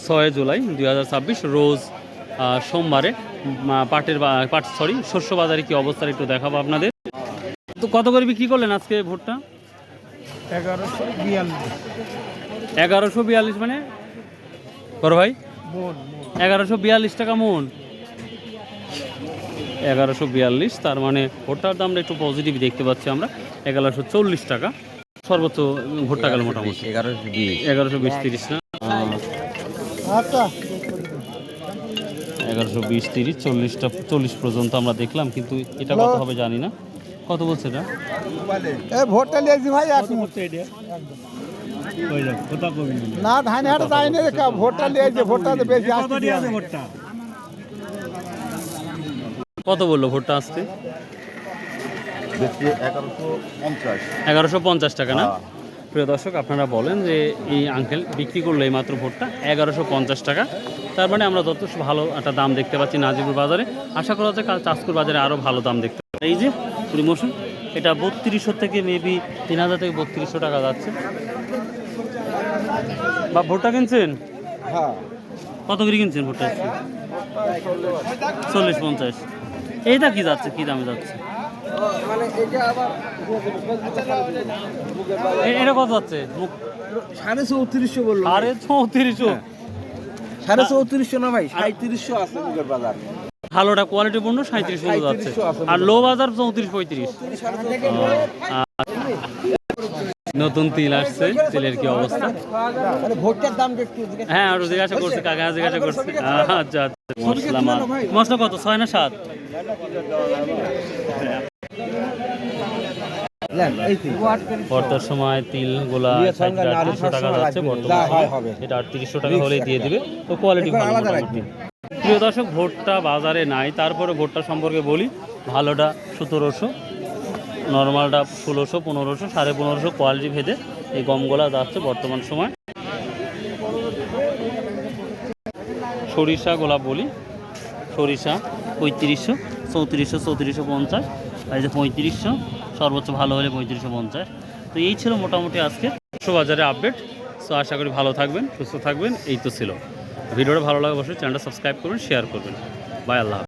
6 জুলাই 2026 রোজ সোমবারে শস্য বাজারে কি অবস্থা একটু দেখাবো আপনাদের। তো কত করে বিক্রি করলেন আজকে ভুট্টা? 1142 মানে বড় ভাই 1142 টাকা মন। 1142, তার মানে ভুট্টার দামটা একটু পজিটিভ দেখতে পাচ্ছি আমরা। 1140 টাকা সর্বোচ্চ ভুট্টা গেল মোটামুটি 1120-30 না, 1120-30 40 পর্যন্ত আমরা দেখলাম, কিন্তু এটা কত হবে জানি না। কত বলছে এটা? ভোটটা লিয়েছি ভাই না ধান হাটা যাই না, ভোটটা লিয়েছে, ভোটটা বেশি ভোটটা। কত বললো ভোটটা আসতে? 1150 টাকা না? প্রিয় দর্শক, আপনারা বলেন যে এই আঙ্কেল বিক্রি করলো এই মাত্র ভোটটা 1150 টাকা। তার মানে আমরা যথেষ্ট ভালো একটা দাম দেখতে পাচ্ছি নাজিপুর বাজারে। আশা করা যায় কাল চাঁদপুর বাজারে আরও ভালো দাম দেখতে পাচ্ছি। এই যে প্রমোশন, এটা 3200 থেকে মেবি 3000 থেকে 3200 টাকা যাচ্ছে। বা ভোটটা কিনছেন? হ্যাঁ। কত করে কিনছেন ভোটটা? 40-50। এইটা কি যাচ্ছে, কি দামে যাচ্ছে? এটা কত যাচ্ছে? 3400 বললো। আরে 3400, 3400 না ভাই, 3700 আছে মুগের বাজার। ভালোটা কোয়ালিটি পণ্য 3700 যাচ্ছে, আর লো বাজার 34-35। নতুন তিল আসছে, তিলের কি অবস্থা? ভোটটার দাম একটু হ্যাঁ আর জিজ্ঞাসা করছি, কাকা জিজ্ঞাসা করছি। আচ্ছা আচ্ছা। মশলা কত, 6 না 7? বর্তার সময় তিল গোলা 3800 টাকা যাচ্ছে বর্তমানে, এটা 3800 টাকা হলেই দিয়ে দিবে। তো কোয়ালিটি ভালো মোটামুটি। প্রিয় দর্শক, ভোটটা বাজারে নাই, তারপরে ভোটটা সম্পর্কে বলি। ভালোটা 1700, নর্মালটা 1600, 1500, 1550 কোয়ালিটি ভেদে এই গমগুলা যাচ্ছে বর্তমান সময়। সরিষা গোলাপ বলি, সরিষা 3500, 3400, 3450, এই যে 3500, সর্বোচ্চ ভালো হলে 3550। তো এই ছিল মোটামুটি আজকে বাজারে আপডেট। সো আশা করি ভালো থাকবেন, সুস্থ থাকবেন। এই তো ছিল ভিডিওটা। ভালো লাগে অবশ্যই চ্যানেলটা সাবস্ক্রাইব করবেন, শেয়ার করবেন। বাই, আল্লাহ।